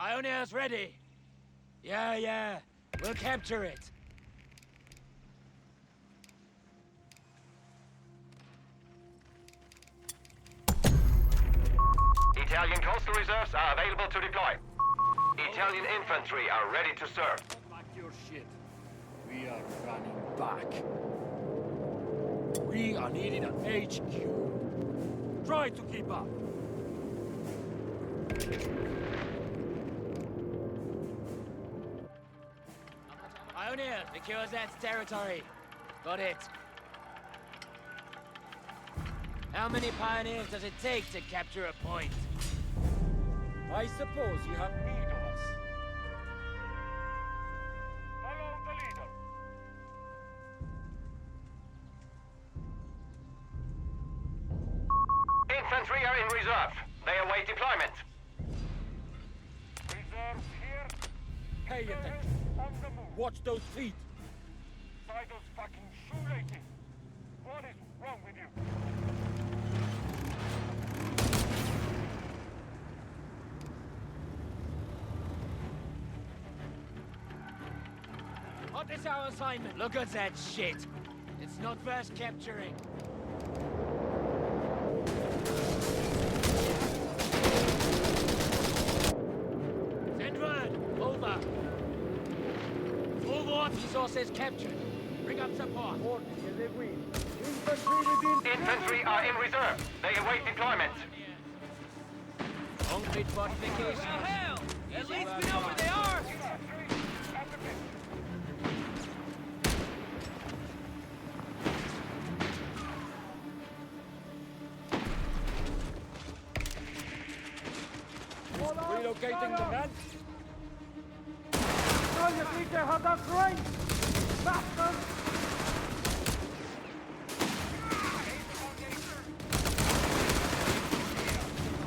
Pioneers ready. Yeah. We'll capture it. Italian coastal reserves are available to deploy. Italian infantry are ready to serve. Back your shit. We are running back. We are needed at HQ. Try to keep up. Pioneer, secure that territory. Got it. How many pioneers does it take to capture a point? I suppose you have need of us. Follow the leader. Infantry are in reserve. They await deployment. Reserves here. Pay attention. On the move. Watch those feet. By those fucking shoelaces. What is wrong with you? What is our assignment? Look at that shit. It's not worth capturing. Send word. Over. Full war resources captured. Bring up support. Infantry are in reserve. They await deployment. Concrete fortifications. Well, hell! At least we know where they are! Relocating the men.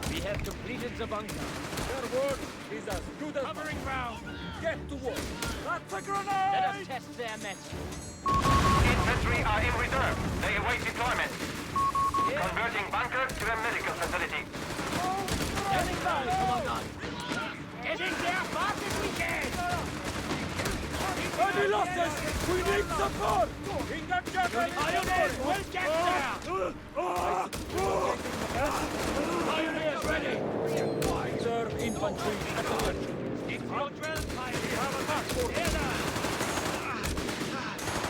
We have completed the bunker. Their word is as good as Covering ground. Get to work. That's a Let grenade! us test their metal. Infantry are in reserve. They await deployment. Converting bunker to a medical facility. Standing by, Commandant. Getting there fast as we can. Any losses? We need support! Engage Pioneers will get there. Pioneers ready. Reserve infantry at attention. Squadron pioneers. Have a passport.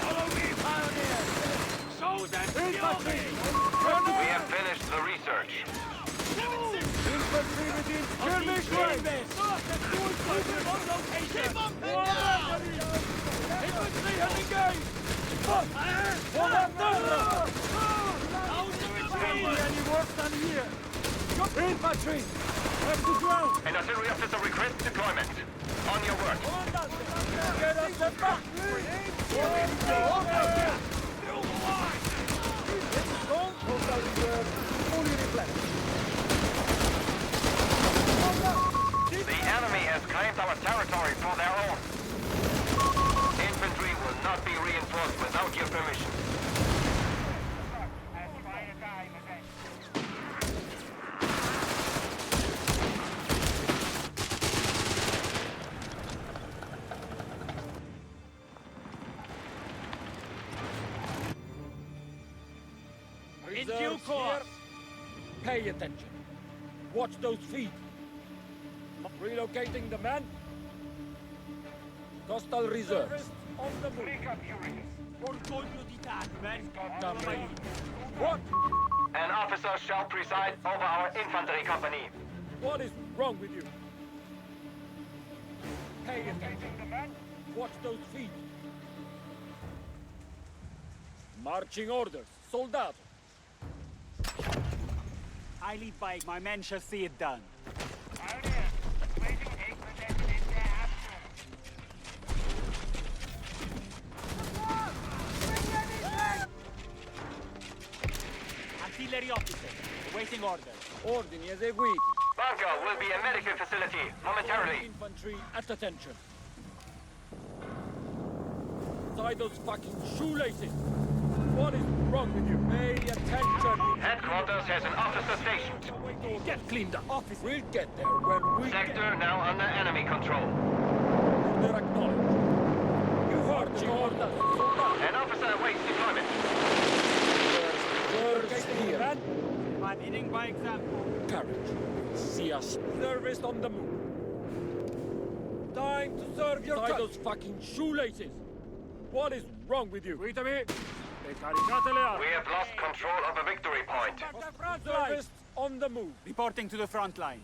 Follow me, pioneers. Show them Infantry! We have finished the research. Infantry within skirmish range! On location. Keep on Infantry have engaged! For that terra! How's the retreat? Any worse than here! Infantry! Back to ground! An artillery officer requests deployment. On your work. Get us the back! Strong coastal reserve fully replenished. The enemy has claimed our territory for their own. Infantry will not be reinforced without your permission. In due Reserves course. here. Pay attention. Watch those feet. Relocating the men. Coastal reserves. On the move. Orgoglio d'Italia. Come ready. What? An officer shall preside over our infantry company. What is wrong with you? Pay attention. Watch those feet. Marching orders. Soldato. I lead by my men shall see it done. Artillery officer, awaiting orders. Ordini eseguiti. Bunker will be a medical facility momentarily. Infantry at attention. Tie those fucking shoelaces. What is wrong with you? Pay attention. Headquarters has an officer stationed. Get cleaned up. Office. We'll get there when we Sector now under enemy control. get there. Acknowledged. You heard the order. An officer awaits deployment. Reserves here. I'm leading by example. Courage. See us. Service on the move. Time to serve your Tie those fucking shoelaces. What is wrong with you? Guidami! Ricaricate le armi! We have lost control of a victory point. Service on the move. Reporting to the front line.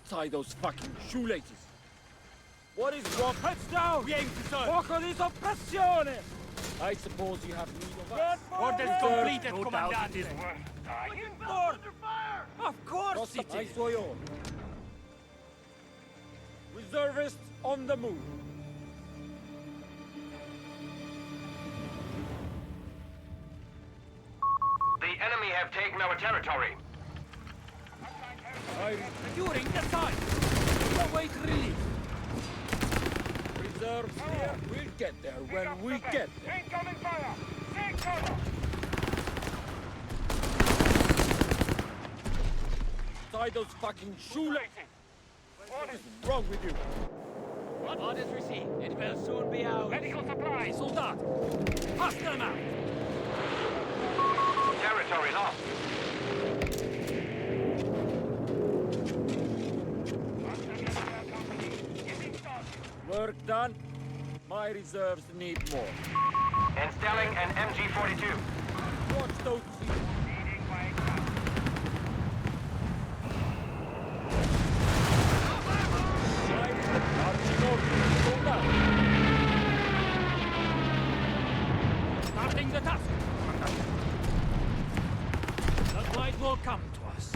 Tie those fucking shoelaces. What is wrong? Heads down! We aim to serve. Poco di soppressione! I suppose you have need of us. Orders completed, Commandante. Under fire! Of course it is. I saw you. Reservists on the move. The enemy have taken our territory. During the time! Await relief! Reserves here. We'll get there when we get there. Incoming fire! Take cover! Tie those fucking shoelaces. What is wrong with you? Orders received. It will soon be ours. Medical supplies! Soldat! Pass them out! Territory lost. Work done. My reserves need more. Installing an MG-42. Watch those feet. Starting the task! The light will come to us.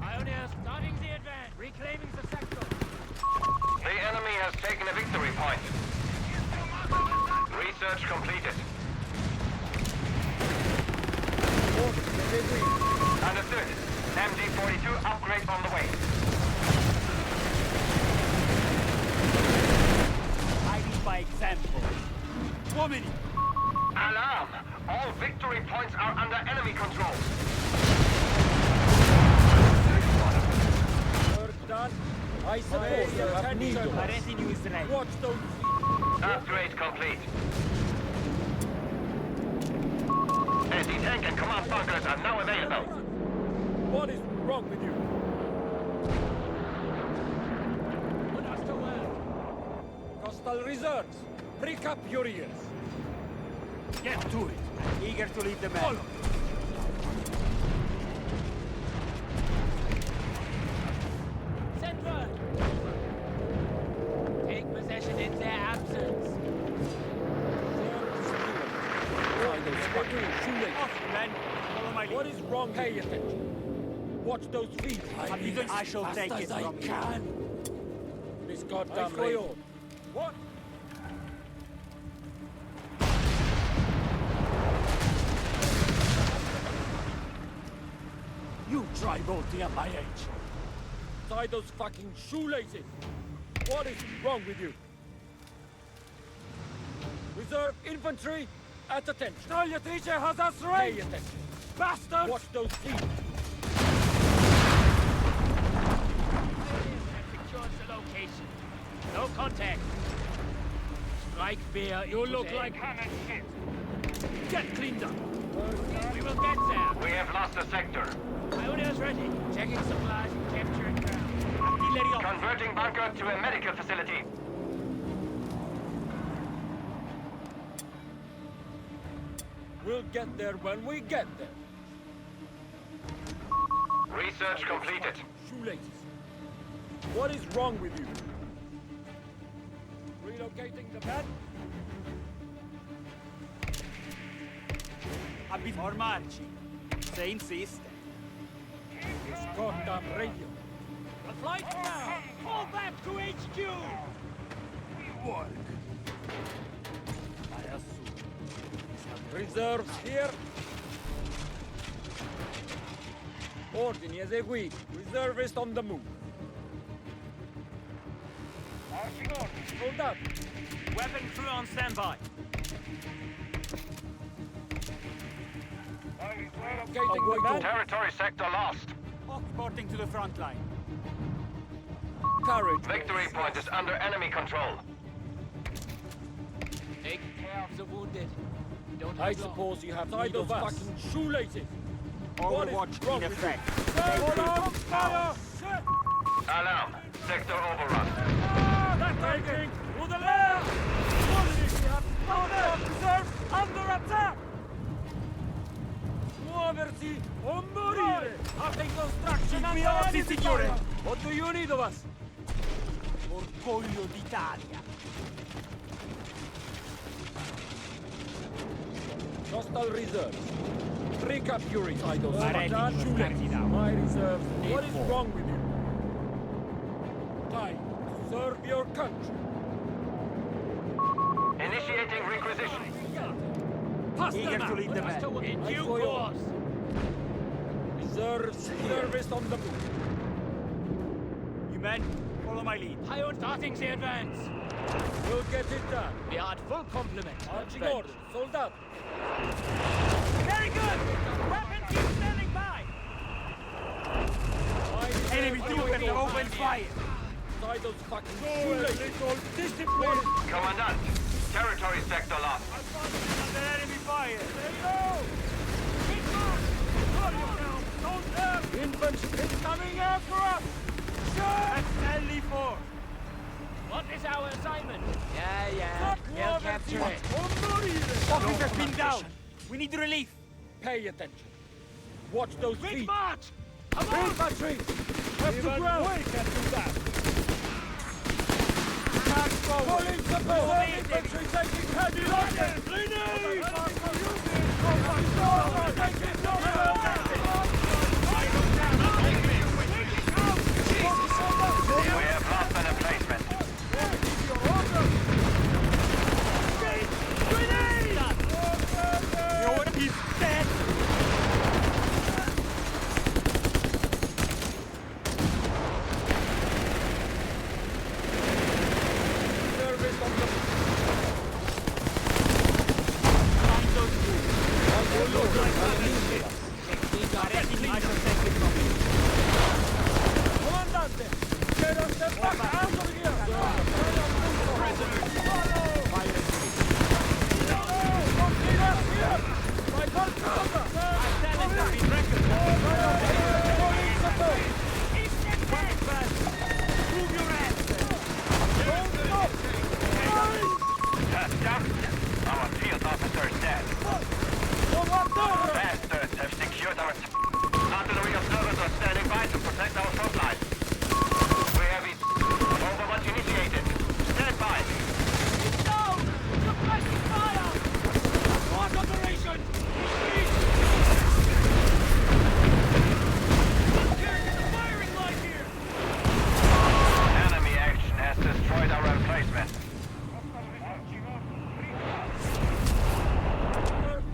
Pioneers starting the advance, reclaiming the sector. The enemy has taken a victory point. Research completed. Understood. MG-42 upgrade on the way. I lead by example. 1 minute. Alarm! All victory points are under enemy control. Work done. I suppose you have need of My us. retinue is ready. Watch those feet. Upgrade complete. Anti-tank and command bunkers are now available. What is wrong with you? Put us to work. Coastal reserves. Prick up your ears. Get to it. Eager to lead the men. Follow. Central! Take possession in their absence. Tie those fucking shoelaces. Off, men. Follow my lead. What is wrong? Pay attention. Watch those feet. I shall take it from you. This goddamn rain. What? You try bolting at my age. Tie those fucking shoelaces. What is wrong with you? Reserve infantry at attention. Tagliatrice has us Pay range! attention. Bastards! Watch those feet. Secures the location. No contact. Strike fear. You look like Cannon shit! get cleaned up. We will get there. We have lost a sector. Pioneers ready. Checking supplies and capturing ground. Artillery off. Converting bunker to a medical facility. We'll get there when we get there. Research completed. Shoelaces. What is wrong with you? Relocating the men? Abbi formarci. Se insiste. This goddamn radio. The flight now. Fall back to HQ. Work. I assume. Reserves here. Ordini eseguiti. Reservist on the move. Marching orders! Soldati. Weapon crew on standby. Getting the man. Territory sector lost. Reporting to the front line. Courage. Victory point is under enemy control. Take care of the wounded. Don't I have long. suppose you have need of fucking shoelaces. Overwatch in effect. Hold on, fire! Alarm. Sector overrun. Taking to the left! We have no reserves under attack! Muoversi o morire! Having construction Inviati, signore! What do you need of us? Orgoglio d'Italia. Hostile reserves. Recapturing idols. Maretti, shoelaces down. My reserves. What is Need more. wrong with you? Time to serve your country. Initiating requisition. Pass Eager them to out. lead the men. In I due saw you. course. Reserves service on the move. You men, follow my lead. High starting the advance. We'll get it done. We are at full complement. Marching orders. Soldat. Very good. Weapons keep standing by. Enemy troopers have opened fire. Side those fucking shoelaces. Discipline. Commandant. Territory sector lost. Under enemy fire. Infantry is coming after us. That's LE4. What is our assignment? Yeah. We'll capture it. Officers pinned down. We need relief. Pay attention. Watch those Quick feet. march! Infantry! Have to ground! We can do that! March forward. Full in support! Infantry taking heavy losses! We have lost an emplacement. He's dead. Service on the Find those I shall take it from you. Comandante! Get us the fuck out of here! My God, Move your ass. Task done. Our field officer is dead. Bastards have secured our... Artillery observers are standing by to protect our front line. We have it. Overwatch initiated. Stand by. Down! Suppressing fire! What operation? Firing line here! Enemy action has destroyed our emplacement.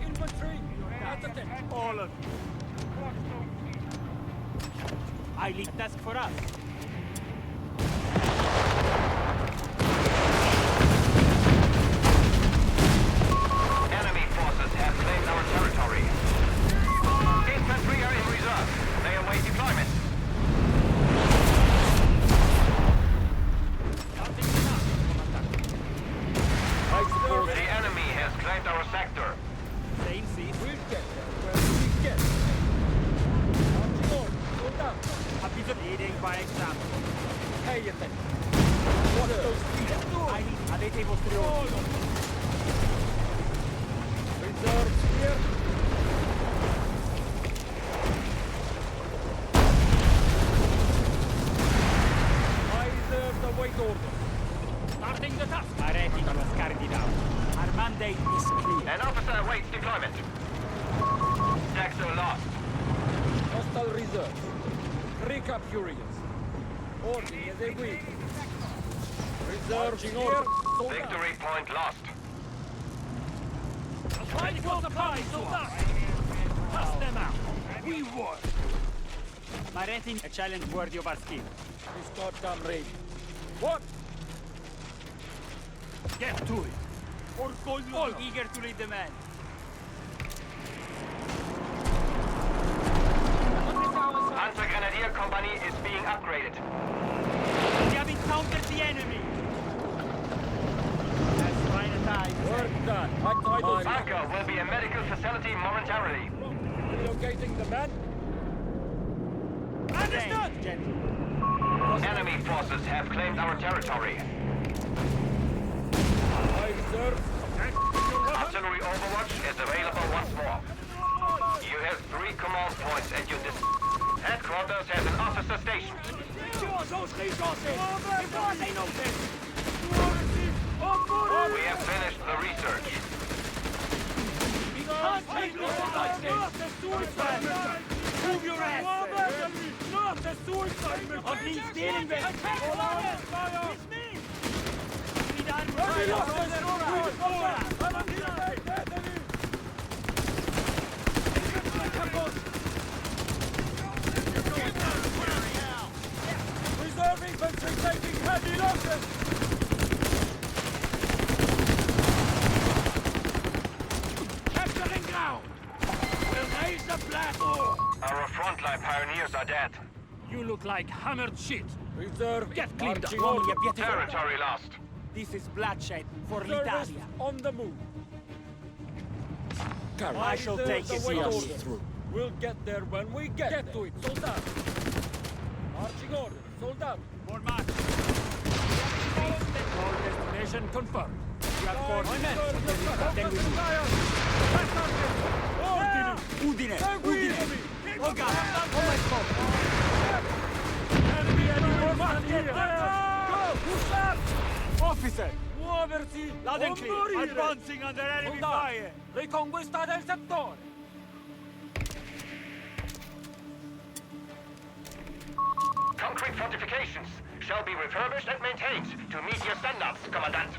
Infantry! At attention! All of you. I lead task for us. Enemy forces have claimed our territory. Infantry are in reserve. They await deployment. I suppose The enemy has claimed our sector. Same seat. we'll get there where we get. Marching orders. Soldat. A piece of leading by example. Pay attention. Watch those feet. I need avete i vostri ordini. Reserves here. I reserve the weight order. Starting the task. Maretti sono scarichi down. Our mandate is clear. An officer awaits deployment. Sector lost. Hostile reserves. Recapturing us. Ordering as they will. Reserves here. Soldat. Victory point lost. Fight for the prize, soldat! Pass them out. We won. Maretti, a challenge worthy of our skill. This goddamn raid. What? Get to it. Orgoglio. All eager to lead the men. Panzer-Grenadier Company is being upgraded. We have encountered the enemy. That's fine time. Work done. Outside Bunker will be a medical facility momentarily. relocating the men. Understood, gentlemen. Enemy forces have claimed our territory. I reserve. Artillery overwatch is available once more. You have 3 command points at your disposal. Headquarters has an officer station. Yours, those resources! Before they notice! We have finished the research. We can't take this like this! Move your ass! Not a suicide mission! I've been stealing them! It's me! We done Reserve infantry taking heavy losses! Capturing ground! We'll raise the blast! Our frontline pioneers are dead. You look like hammered shit! Reserve Get cleaned up. marching on. Territory lost. This is bloodshed for Service l'Italia. on the move. I shall take it seriously. We'll get there when we get to it. Soldat. Marching orders. Soldat. More march. All destination confirmed. You have coordinates. Then we move. Udine! Udine! Oh God! Oh my God! Officer! Muoversi! Loud and o clear! morire! Advancing under enemy Soldati, fire! riconquistate il settore! Concrete fortifications shall be refurbished and maintained to meet your standards, Commandant.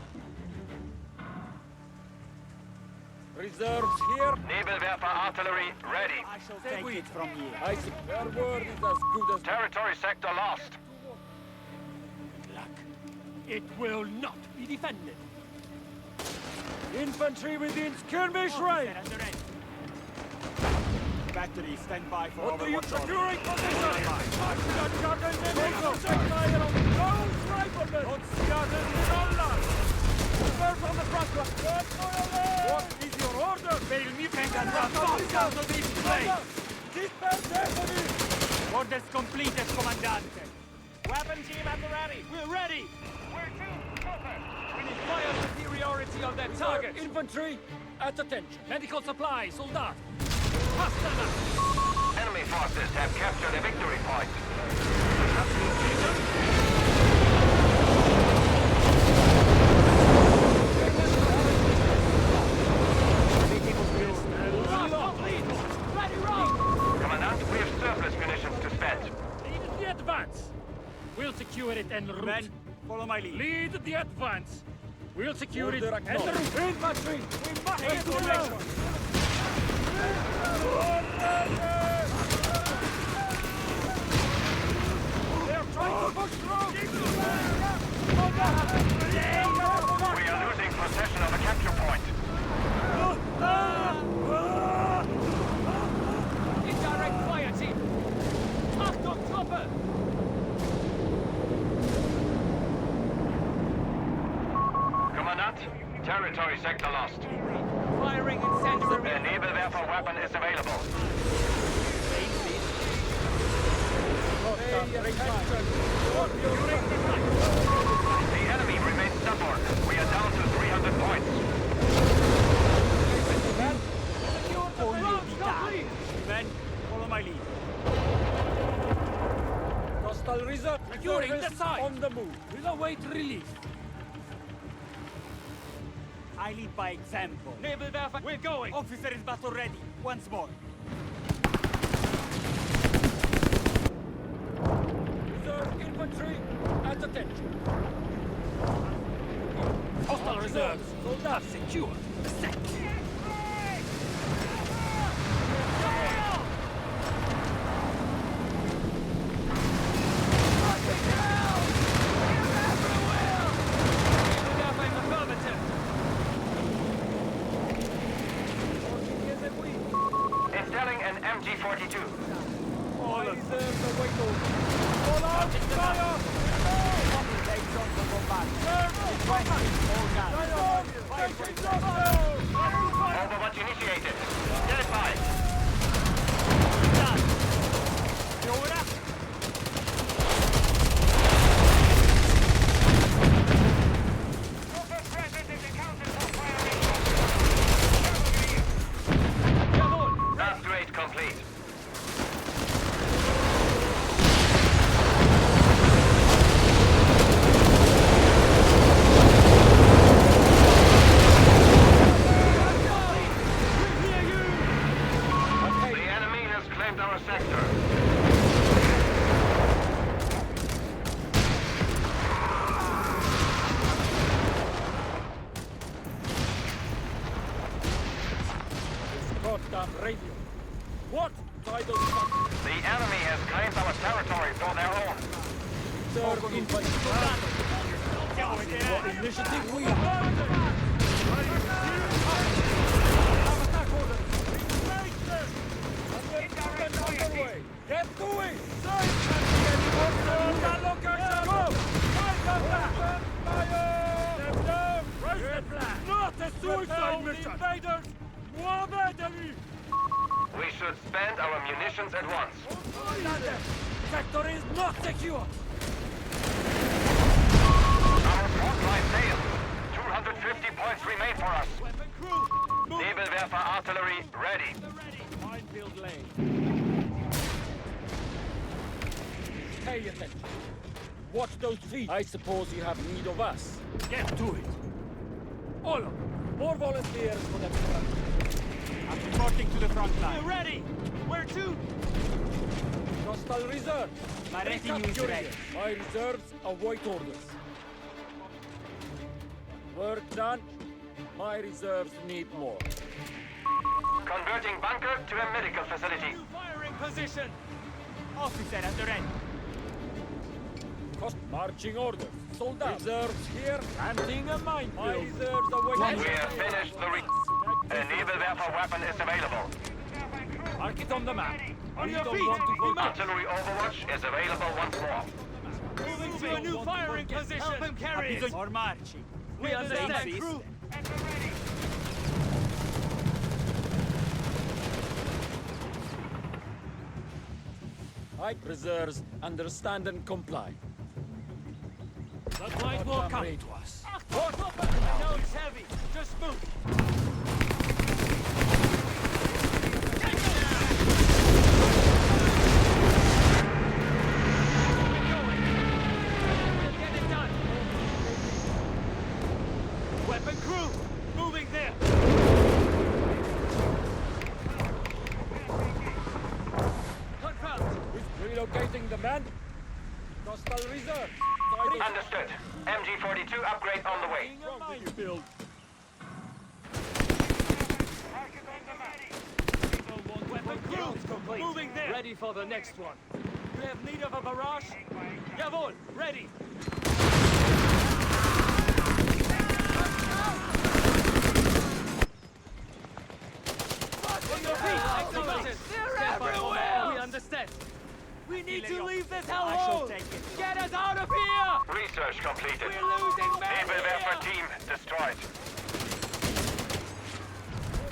Reserves here. Nebelwerfer artillery ready. I shall take it from here. I see their word is as good as... Territory sector lost. Luck. It will not be defended. Infantry within skirmish range! Officer under range. Battery, stand by for What are you overwatch order. securing position? Charging nemico! Fire on those riflemen! Non siate nulla! Reserve on the front line! What is your order? Fail me, venga, out of this place! Disperse enemy! Orders completed, Commandante. Weapon team at the ready. We're ready. Where to? Copper! We need fire superiority on that target! Infantry, at attention. Medical supplies, soldat! Faster now! Enemy forces have captured a victory point. Ready, roll! Commandant, we have surplus munitions to spend. Lead the advance! We'll secure it en route. Men, follow my lead. Lead the advance! We'll secure it Order en acknowledged. route. Infantry! We must Let's get go formation. now. They're trying to push through! We are losing possession of a capture point. Indirect fire team! Achtung, Truppe! Commandant, territory sector lost. Firing incendiary. The Nebelwerfer weapon is available. The enemy remains stubborn. We are down to 300 points. Men, follow my lead. Coastal reserve Securing the service site. on the move. We'll await relief. I lead by example. Nebelwerfer, we're going! Officer is battle ready. Once more. Reserve infantry, at attention. Hostile reserves! Soldat secure! Set! Installing an MG-42. All reserves What initiative we have? Get to it! Not a suicide mission! Invaders! We should spend our munitions at once. Sector is not secure! Our front line failed. 250 points remain for us. Nebelwerfer artillery ready. Minefield lane. Pay attention. Watch those feet. I suppose you have need of us. Get to it. All of them. More volunteers for the front. I'm reporting to the front line. We're ready! Where to? Hostile reserve. My retinue is ready. My reserves await orders. Work done. My reserves need more. Converting bunker to a medical facility. New firing position! Officer at the ready. Cost marching orders. Soldiers. Reserves here. Planting a minefield. My reserves await. We have finished the A Nebelwerfer weapon is available. Mark it on the map. On We your don't feet. want to forget. Artillery overwatch is available once more. Moving to a new firing position! Help him carry it! Or marching. We understand, Insist. crew! I reserves understand and comply. The fight will come to us. No, it's heavy. Just move. Get it done. Weapon crew, moving there. Confirmed. Is relocating the men. Hostile reserve. Understood. MG-42 upgrade on the way. Minefield. Weapon crew, moving there. Ready for the next one. You have need of a barrage? Jawohl, ready. On your feet. Excellent. They're everywhere. We understand. We need to leave this I shall hellhole. take it. Get us out of here. Research completed. We're losing men Nebelwerfer here. team destroyed.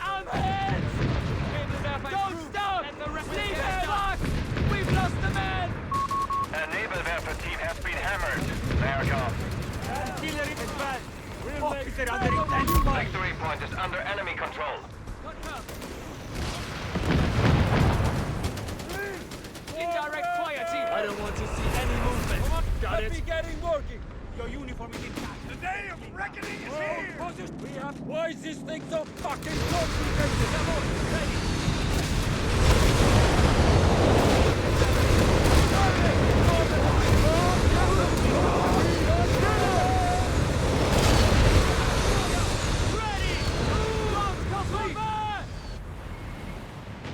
I'm hit. Don't stop. Leave him back. We've lost the men. A Nebelwerfer team has been hammered. They are gone. Artillery is bad. Officer under attack. Victory point is under enemy control. Indirect fire team. I don't want to see any movement. Got Let me it. get in working. Your uniform is intact. The day of reckoning is Oh, here! position. We have. Why is this thing so fucking complicated? Ready. Ready. Launch complete.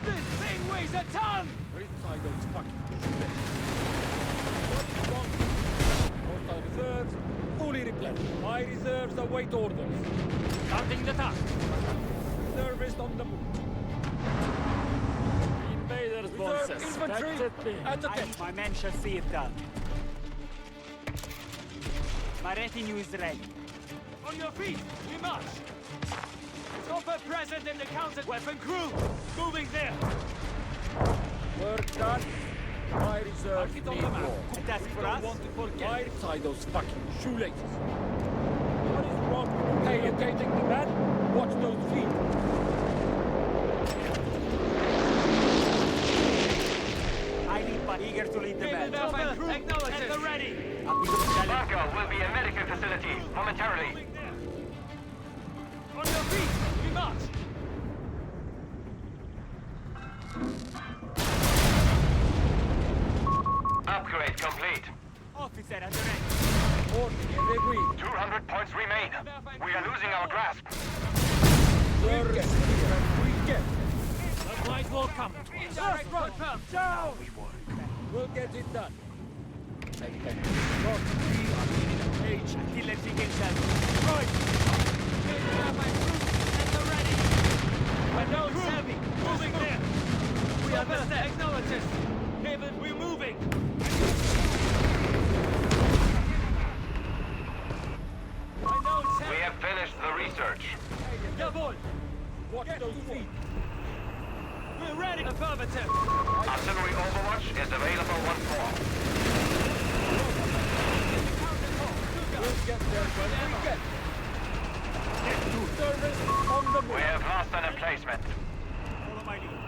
This thing weighs a ton. Inside those fucking hostile reserves fully replenished. My reserves await orders. Counting the task. Reservist on the move. Invaders Reserve infantry at the I, tent. my men shall see it done. My retinue is ready. On your feet. We march. Chopper present in the counter. Weapon crew. Moving there. Work done. My reserves Mark it on need the map. more. A task for Don't us? want to forget. Why tie those fucking shoelaces? What is wrong? Hey, you're taking the man? Watch those feet. I lead, but eager to lead the men. Chopper, acknowledge at the ready. Bunker will be a medical facility momentarily. Moving there. On your feet. We march. Upgrade complete. Officer at the ready. Order every week. 200 points remain. We are losing our grasp. Reserves here. We get. The fight will come to us. Indirect confirmed. Down! We'll get it done. Artillery inside. Right! Naval air fine crew at the ready! I know it's heavy! Moving there! We understand! Acknowledge us! Naval, we're moving! I know it's We heavy! have finished the research. Jawohl! Watch those feet. We're ready! Affirmative! Artillery overwatch is available once more. We'll get there when we get. Service on the We move. have lost an emplacement. Follow my lead.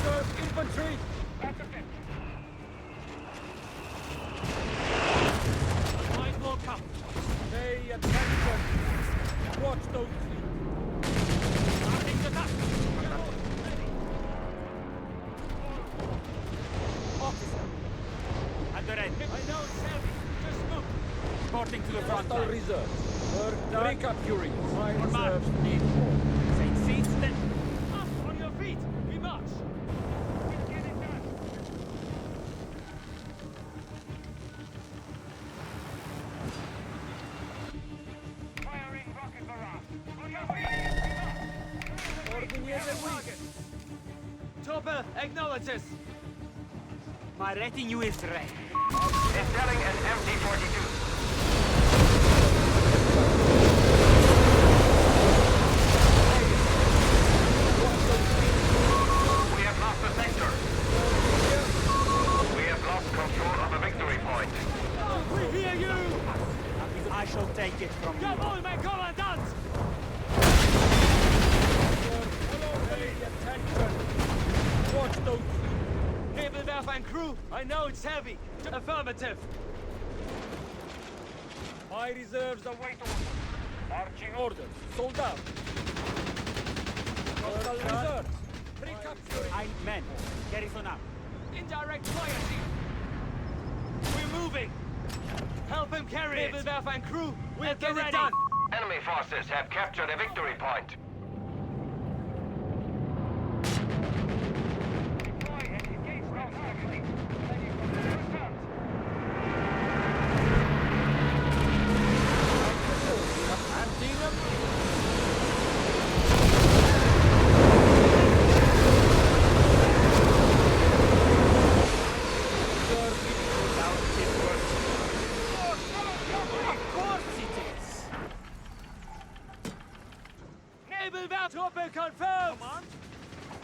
Serve infantry. Mind will come! Pay attention. Watch those feet. Starting to attack! Officer. At the ready. I know it's heavy! Just move! Reporting to the front Hostile line. reserve. Recapturing. My On march. reserves need more. Saint Season. Up on your feet! We march! Firing rocket barrage. On your feet. Coordinated weak. Topper, acknowledge us! My retinue is ready. Installing an MT-42. We have lost the sector. We have lost control of the victory point. We hear you! I shall take it from you. Jawohl, mein Kommandant! Pay attention. Watch those feet. Naval Wehrfein crew, I know it's heavy. Affirmative. My reserves await orders. Marching orders. Sold out. Hostile reserves. Recapturing. I men. Garrison up. Indirect fire team. We're moving. Help him carry it. Naval Wehrfein crew, we'll get it done. Enemy forces have captured a victory point. Deploy and engage ground targeting. Naval Wehrtruppe confirmed.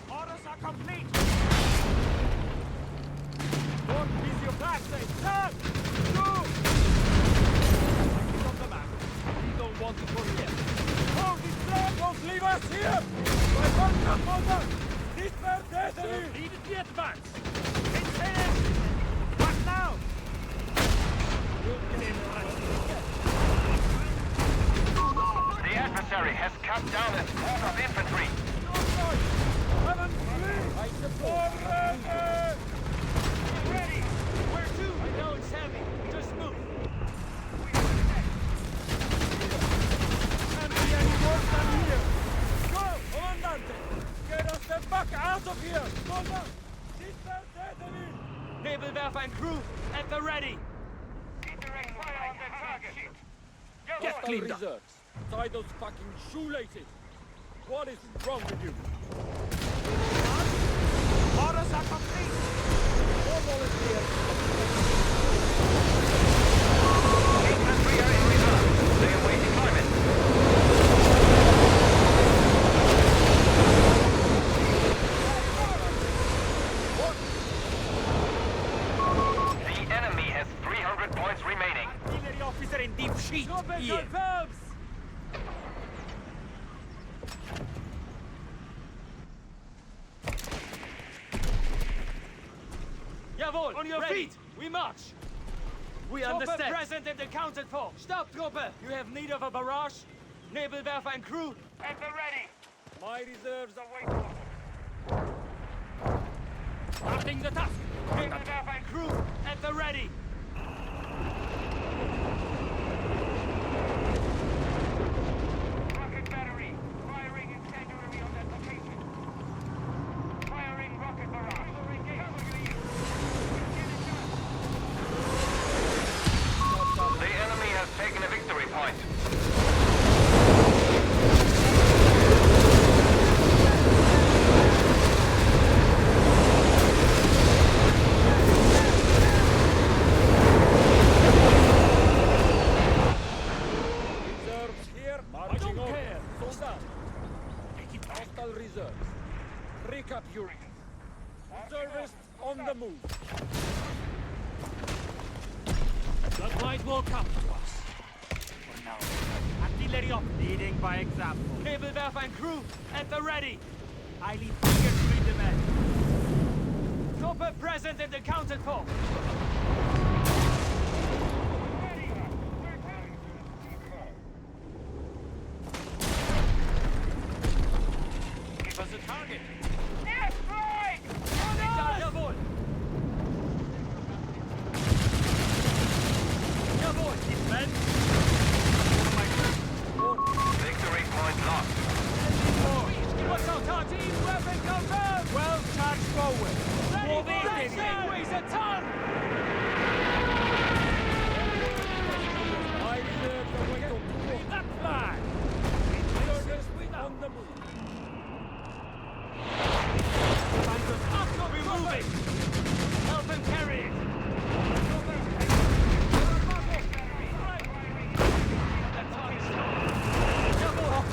Orders are complete. What is your back say? Stand! Go! It's on the map. We don't want it for here. Hold this flag! Don't leave us here! My one commander! Disperse! Lead the advance! What now? The adversary has cut down a squad of infantry. Heaven, please! I support Ready. Where to? I know it's heavy. Just move. Can't be any worse than here! Go, Comandante! Get us the fuck out of here! Go now! Disperse! Naval Wehrfein crew, at the ready. Indirect fire on the target. Get cleaned up! Tie those fucking shoelaces! What is wrong with you? Orders are complete. All volunteers! Infantry are in reserve. They await deployment. The enemy has 300 points remaining. Artillery officer in deep sheet. Truppe Here. confirms. Jawohl, on your feet. We march. We understand. Present and accounted for. Stop, Truppe. You have need of a barrage. Naval Wehrfein crew. At the ready. My reserves await orders. Starting the task. Naval Wehrfein crew, at the ready. Rocket battery. Firing incendiary on that location. Firing rocket barrage. Cover you. Get it done. The light will come to us. For now. Artillery up. Leading by example. Hebelwerfer and crew at the ready. I leave figures to read the men. Truppe present and accounted for. Give us a target. Jawohl. Jawohl. Men. Victory point lost. What's our team? Weapon confirmed. Well charged forward. Ready Move for in. action. A ton. I serve the way to that flag. On the move. We're moving. Help him carry it. That target's low. Jawohl.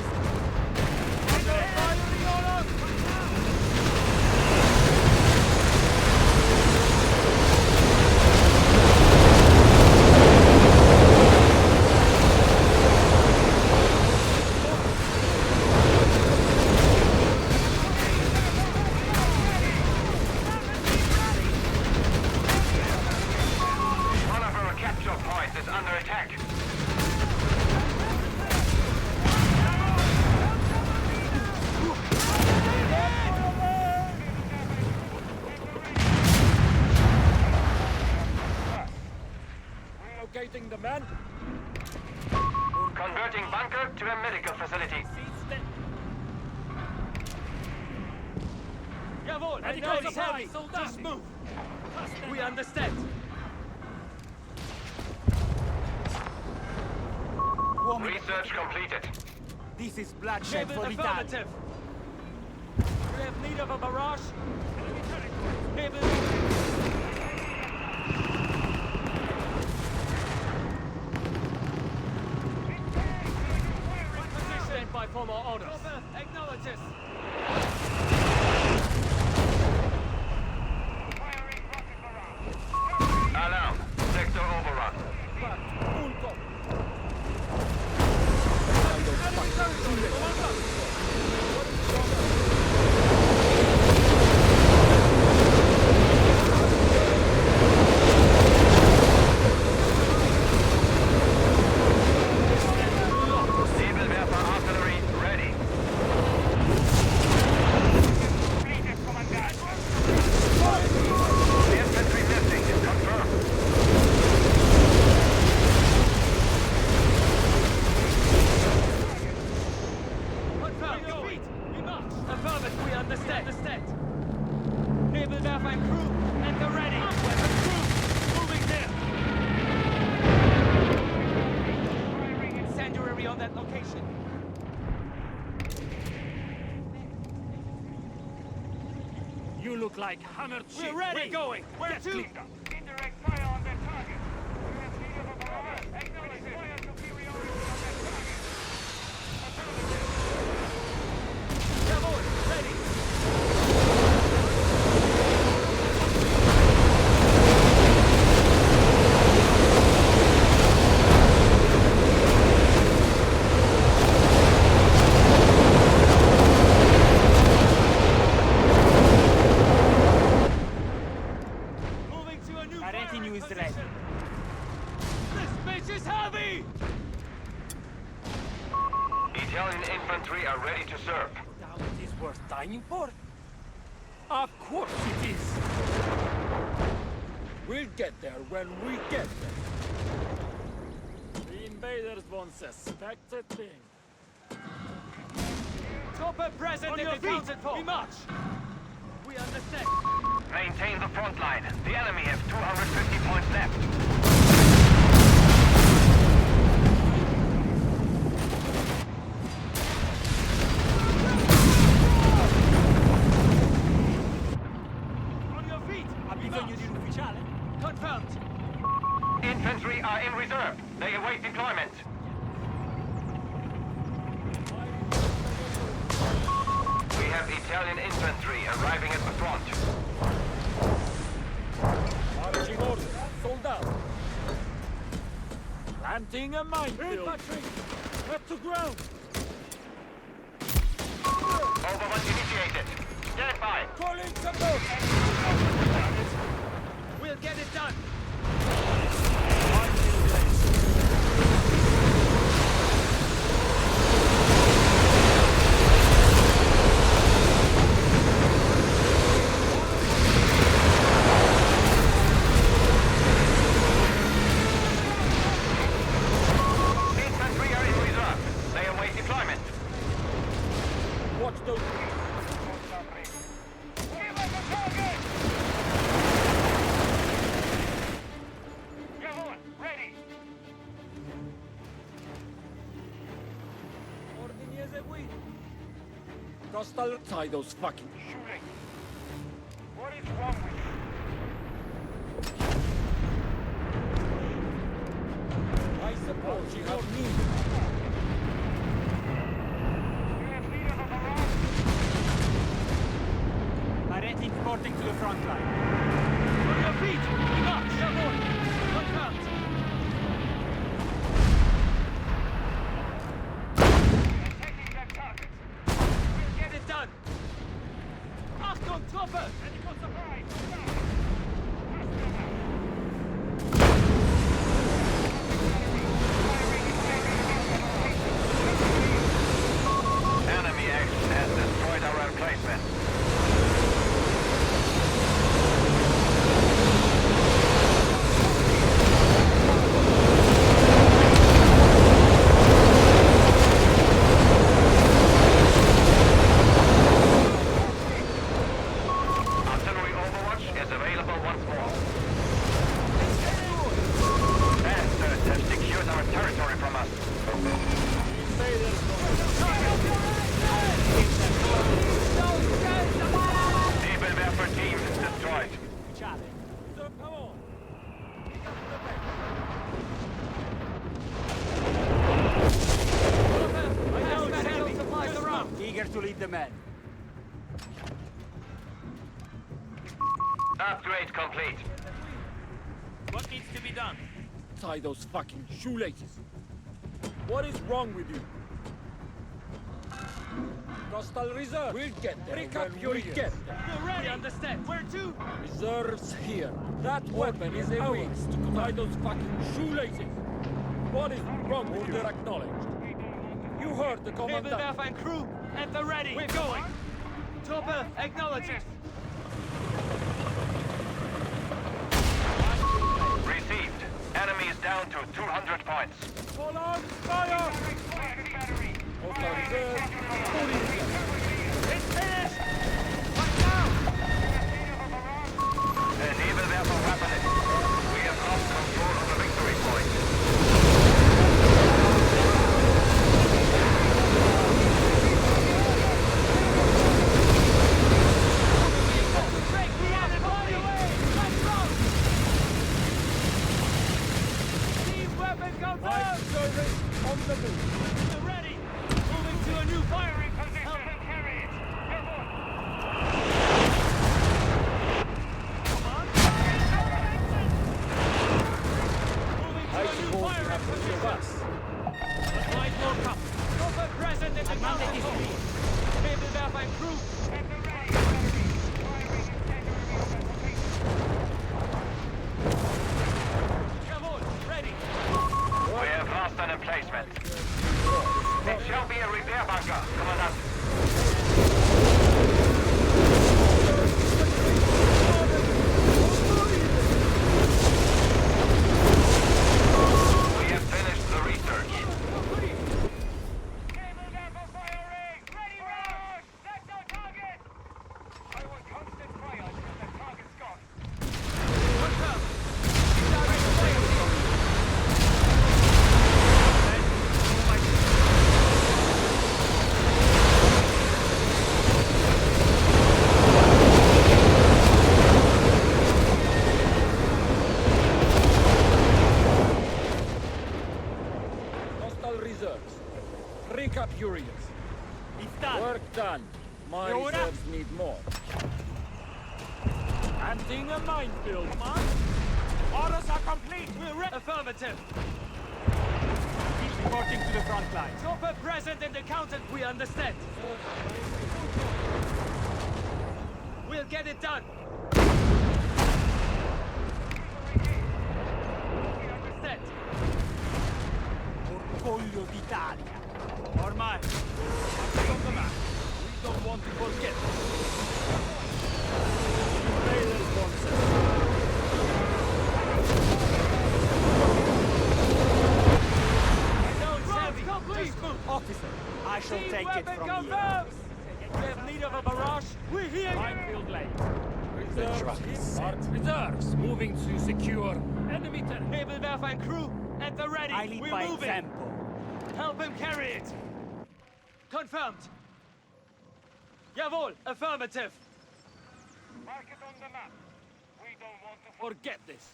One of our capture points is under attack. Relocating the men. Converting bunker to a medical facility. Jawohl. Medical Ready, supply, heavy. soldati. Just move. We understand. Woman, Research completed. this is bloodshed Hebel for Italy. affirmative. We have need of a barrage. Hebel. Position by former orders. Acknowledges. Alarm. Sector overrun. Nebelwerfer artillery ready. Infantry lifting is confirmed. Confirmed. Defeat. We march. Affirmative. We understand. Nebelwerfer and crew at the ready. Weapon crew. Moving there. Incendiary on that location. You look like hammered sheep. We're ready. We're going. Where Get to? cleaned up. Indirect fire on their target. We have need of a barrage. Acknowledge fire superiority on their target. Jawohl. Ready. Moving to a new Our retinue is firing ready. position. This bitch is heavy. Italian infantry are ready to serve. Now it is worth dying for? Of course it is. We'll get there when we get there. The invaders won't suspect a thing. Chopper present On and your feet. accounted for. We march. We understand. Maintain the front line. The enemy has 250 points left. On your feet. Ha bisogno di un ufficiale? Confirmed. Infantry are in reserve. They await deployment. We have Italian infantry arriving at the front. Marching orders. Sold out. Planting a minefield. Up to ground. Overwatch initiated. Stand by. Calling some boats. We'll get it done. Infantry are in reserve. They await deployment. Watch those. Give us a target! Come on, ready! Ordini eseguiti. Coastal. Tie those fucking. Shooting! What is wrong with you? I suppose you have me. We have leaders on the run! Mareti reporting to the front line. On your feet. March. Come on. Look out. Attacking that target! We'll get it done. Achtung, Truppe. Medical surprise! Enemy action has destroyed our emplacement. Artillery overwatch is available once more. Bastards have secured our territory from us. Nebelwerfer team destroyed. Ufficiale. So come on. Medical supplies around. Eager to lead the men. Upgrade complete. What needs to be done? Tie those fucking shoelaces. What is wrong with you? Coastal Reserve. We'll get there. Pick up your get there. We're ready. We understand. Where to? Reserves here. That weapon is ours to tie those fucking shoelaces. What is wrong with you? Order acknowledged. You heard the commandant. Nebelwerfer and crew at the ready. We're going. Truppe, acknowledge it. Received. Enemy is down to 200 points. Hold on, fire! Coastal Reserve. Fully It's finished. Right now. The Nebelwerfer weapon is... We have lost control of the victory point. Break the enemy. Let's go. Team weapon confirmed. service on the move. We're ready. Moving to a new firing position. Help them carry it! Come on! Come on. Moving to I a new suppose you firing have to position. leave us. Light will come. Truppe present in the Armate council. Nebelwerfer and crew. At the ready, enemy! Firing incendiary on the location. Come on. Ready. We have lost an emplacement. It shall be a repair bunker, Commandant. We have finished the research. Nebelwerfer firing! Ready, rush! That's our target! I want constant fire until the target's gone. What's up? Direct fire. Coastal Reserves. Recapurious. It's done. Work done. My You're up. reserves need more. Planting a minefield. Come on. Orders are complete. We're ready. Affirmative. to the front line. Chopper present and accountant, we understand. We'll get it done. We understand. Orgoglio d'Italia. Ormai. Mark on the map. We don't want to forget. Invaders concept. Officer, I shall take it from here. We have need of a barrage. We're here. Minefield lane. Reserves moving to secure enemy territory. Nebelwerfer and crew at the ready. I lead We're by moving. example. Help him carry it. Confirmed. Jawohl, affirmative. Mark it on the map. We don't want to Forget this.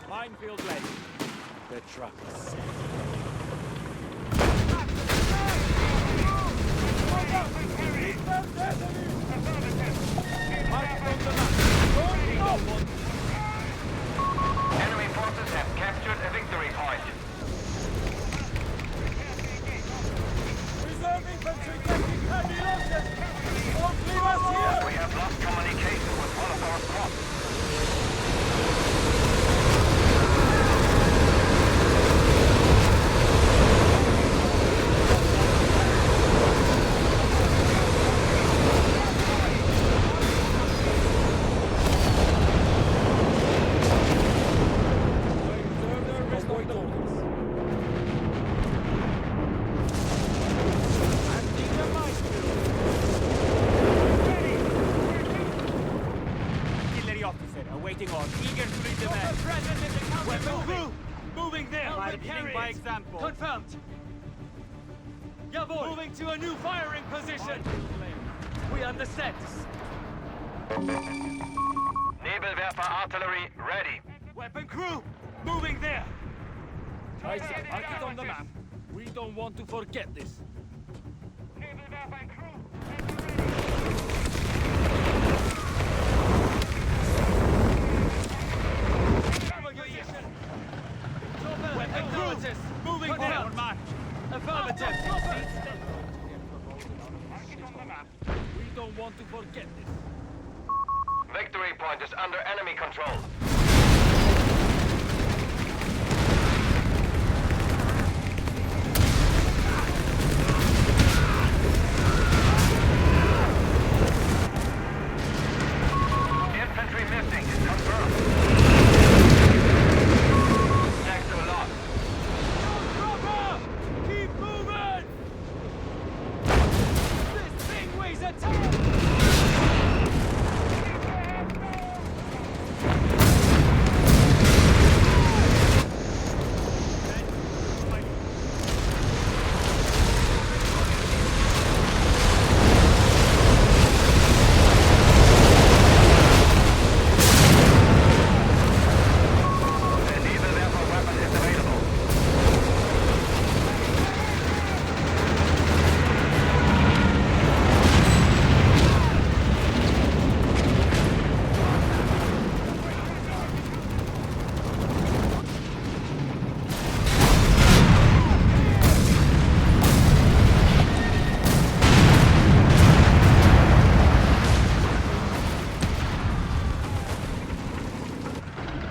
Minefield lane. The truck is set. Enemy forces have captured a victory point. Reserve infantry getting heavy losses. Don't leave us here. We have lost communication with one of our squads. Artillery officer awaiting orders. Eager to lead the men. Present and accountant. Weapon crew. Moving there. Help him Leading carry by it. example. Confirmed. Jawohl. Moving to a new firing position. We understand. Nebelwerfer artillery ready. Weapon crew. Moving there. I said, mark it on the map. We don't want to forget this. Nebelwerfer and crew at the ready. Weapon crew. Moving On there. march. Affirmative. Mark it on the map. We don't want to forget this. Victory point is under enemy control. Infantry missing. Confirmed. Sector lost. Dropper! Keep moving! This thing weighs a ton! The Nebelwerfer weapon is available.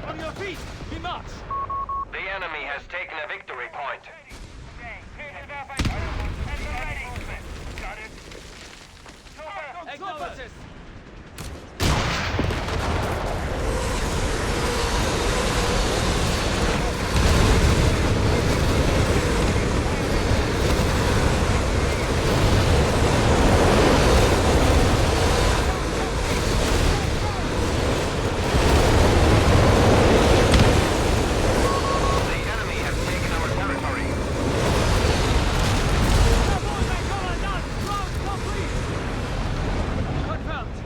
On your feet! We march! The enemy has taken a victory point. Nebelwerfer and crew at the ready. Got it. Chopper. Acknowledges! The enemy has taken our territory. Confirmed!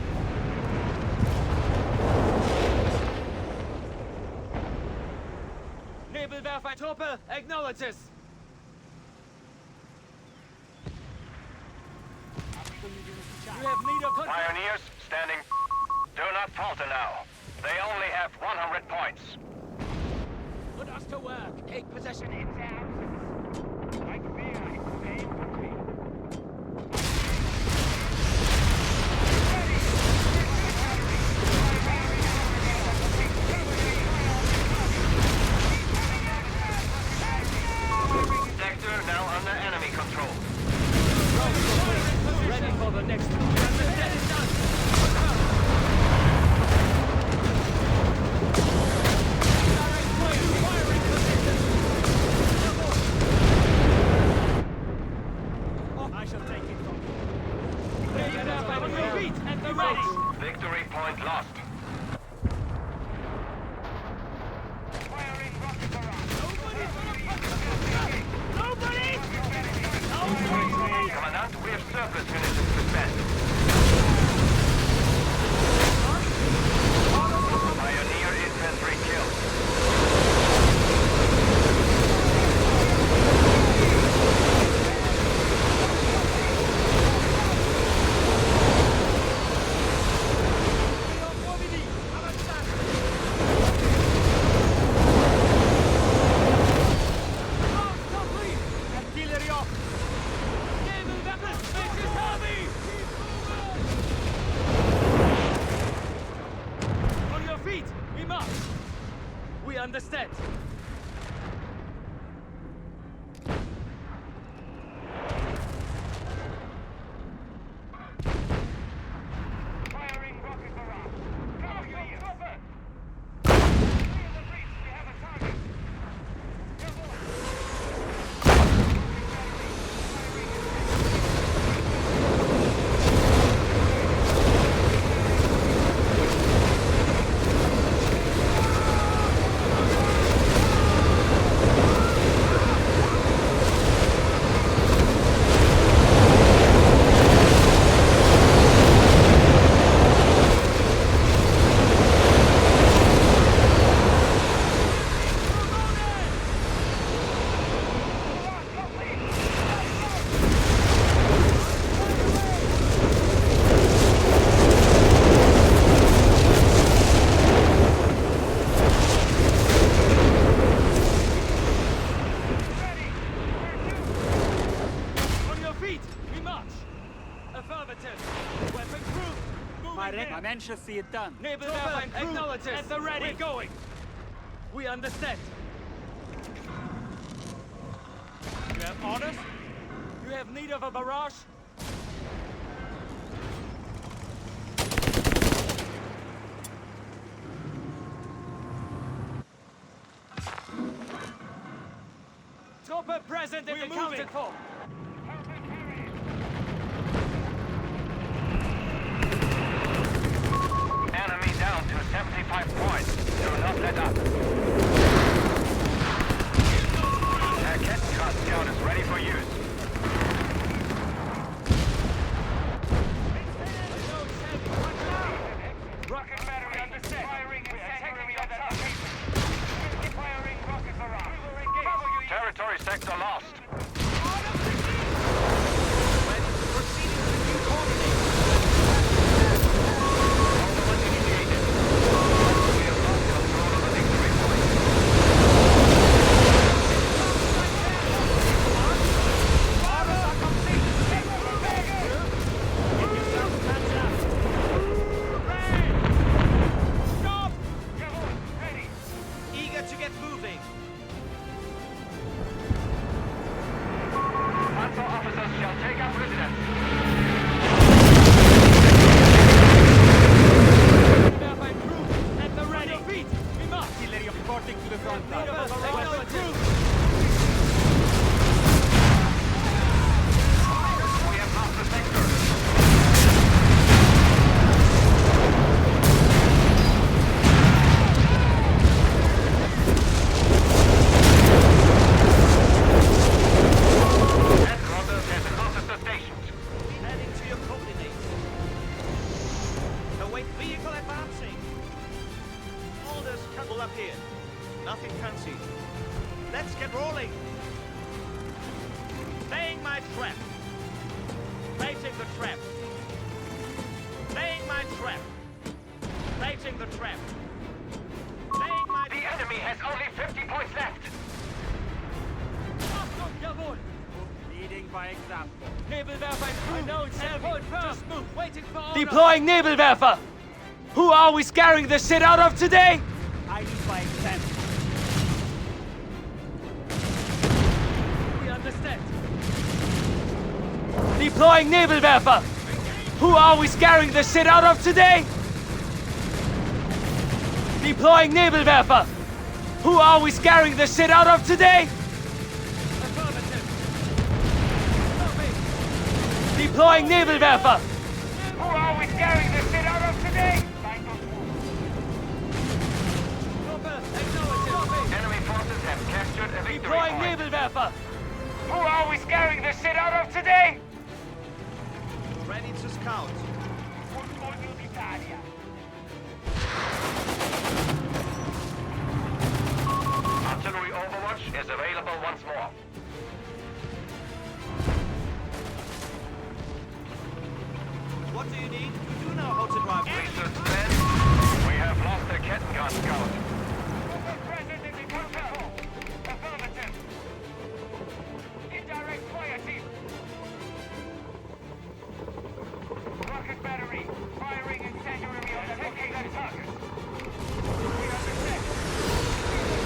Nebelwerfer Torpe acknowledges! We have need of Pioneers standing. Do not falter now. They only have 100 points. to work. Take possession. It's ours. Like fear, it's aim for me. Sector now under enemy control. Ready for the next one. Get it done. Firing position. I shall take it from you. Get up on your feet and be ready. Victory point lost. Firing rocket barrage. Commandant, we have surplus munitions to spend. Pioneer infantry killed. Artillery off! Naval weapons, this is heavy. On your feet, we march. We understand. Firing rocket barrage. Cover me. Cover. Clear the breach. We have a target. On your feet, we march. Affirmative. Weapon crew, moving in. My men shall see it done. Naval weapon acknowledges. At the ready. We're going. We understand. You have orders? You have need of a barrage? Trooper present and accounted for. Enemy down to 75 points. Do not let up. Cat scout is ready for use. Rocket battery understand. Firing and secondary of that location. Firing rocket barrage. We will engage. Cover you. Territory sector lost. Movement initiated. We have lost control of the victory point. Stop! Cavalry, ready. Eager to get moving. Panzer officers shall take up residence. Weapon crew, at the ready. On your feet, we march. Artillery reporting to the front line. Acknowledges. We have lost the sector. Headquarters has an officer stationed. Heading to your coordinates. Await vehicle advancing. Orders will appear. Nothing fancy. Let's get rolling. Laying my trap. Placing the trap. Laying my trap. Placing the trap. Laying my The enemy has only 50 points left. example. Nebelwerfer in Crew. I know it's heavy. Just move. Waiting for orders. Deploying Nebelwerfer! Who are we scaring the shit out of today? I lead by example. We understand. Deploying Nebelwerfer! Who are we scaring the shit out of today? Deploying Nebelwerfer! Who are we scaring the shit out of today? Affirmative. Copy. Deploying Nebelwerfer! Who are we scaring the shit out of today? Chopper, acknowledge. Copy. Enemy forces have captured a victory Deploying point. Nebelwerfer! Who are we scaring the shit out of today? Ready to scout. Artillery overwatch is available once more. What do you need? You do know how to drive. We should stand. We have lost a Kettengas scout. Present in the control. Affirmative. Indirect fire team. Rocket battery. Firing incendiary on the located target. We understand.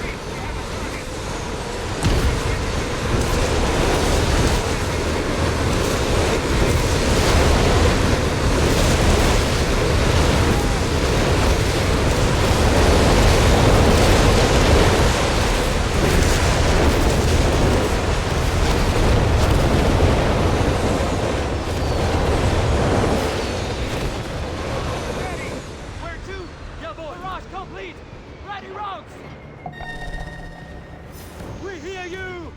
We have a target. Where to? Jawohl. Barrage complete. Ready rounds. We hear you.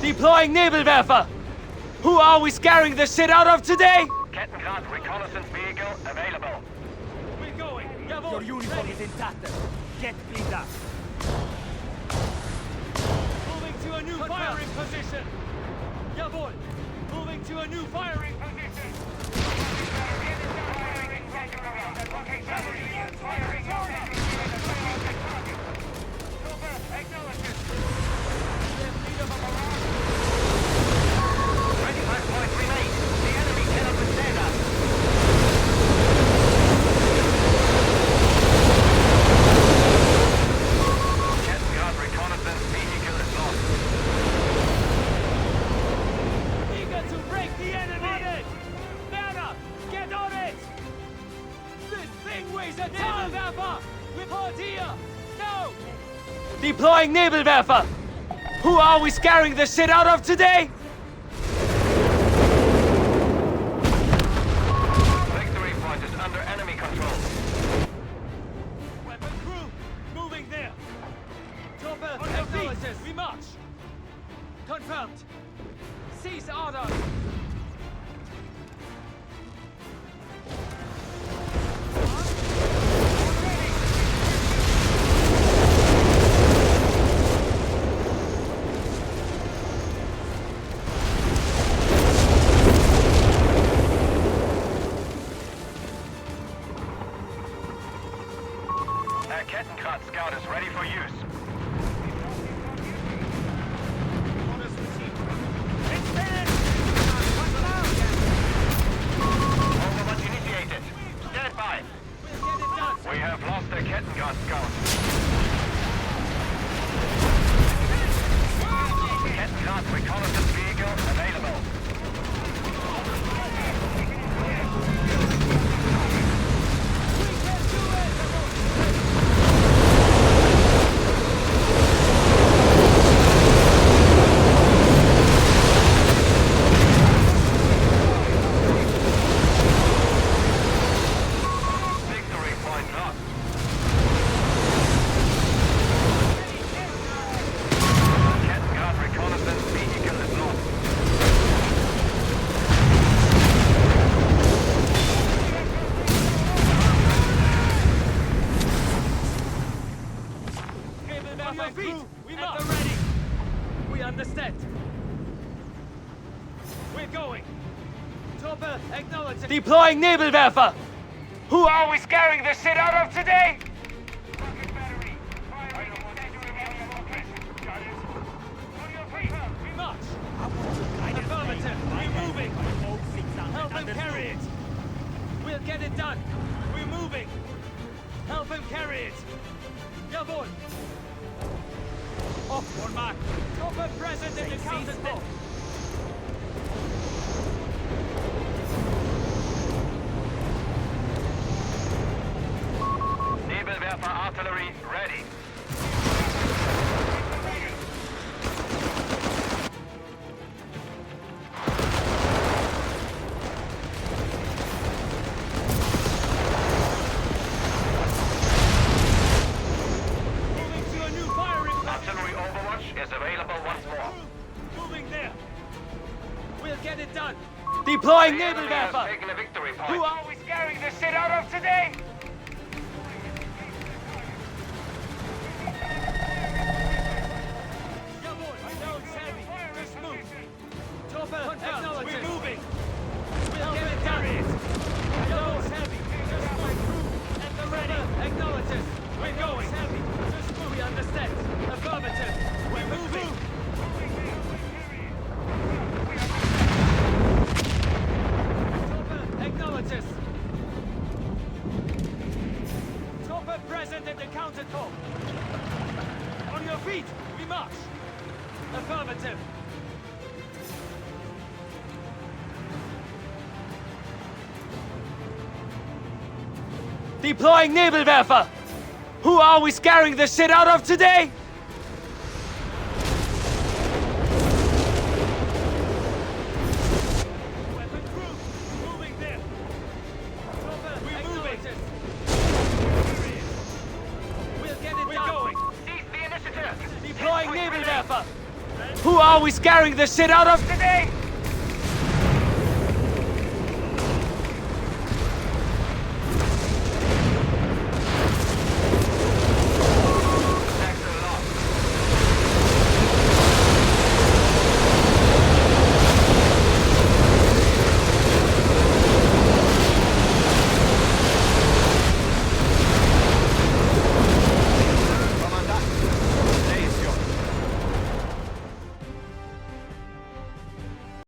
Deploying Nebelwerfer! Who are we scaring the shit out of today? Kettengas reconnaissance vehicle available. We're going. Jawohl. Your uniform Ready. is intact. Get cleaned up. Moving to a new firing position. Jawohl. Moving to a new firing position. Firing incendiary on the located target. Firing incendiary on the located target. Silver, acknowledges. Ready 5 points remain. The enemy cannot withstand us. Kettengas reconnaissance vehicle is lost. Eager to break the enemy. On it. Werner, get on it. This thing weighs a ton. Nebelwerfer. Report here. No. Deploying Nebelwerfer! Who are we scaring the shit out of today? Victory point is under enemy control. Weapon crew, moving there. Chopper, acknowledges. We march. Confirmed. Cease orders. A Kettengas scout is ready for use. Overwatch initiated. Stand by. We'll get it done. We have lost a Kettengas scout. Kettengas reconnaissance vehicle available. We can do it. Victory point lost. Kettengas reconnaissance vehicle is lost. On your feet. We march. At the ready. We understand. We're going. Chopper, acknowledges. Deploying Nebelwerfer! Who are we scaring the shit out of today? Rocket battery. Firing incendiary on the location. Got it. him carry it. We'll get it done. We're moving. Help him carry it. Jawohl. Off your mark. Chopper present in the counterpart. Nebelwerfer artillery ready. Moving to a new firing position. Artillery overwatch is available once more. Moving there. We'll get it done. Deploying The enemy has Nebelwerfer. taken a victory point. Who are Are we scaring the shit out of today? Jawohl. No, it's heavy. Just move. Chopper, acknowledge it. We're moving. We'll get it done. No, it's heavy. Just move. And the ready. Acknowledges. We're going. It's heavy. Just move. We understand. Affirmative. We're moving. Chopper, acknowledges. Chopper present at the counter top. On your feet. We march. Affirmative. Deploying Nebelwerfer! Who are we scaring the shit out of today? Weapon crew, moving there. We're moving. We'll get it done. Going. Seize the initiative. Deploying Nebelwerfer! Who are we scaring the shit out of today?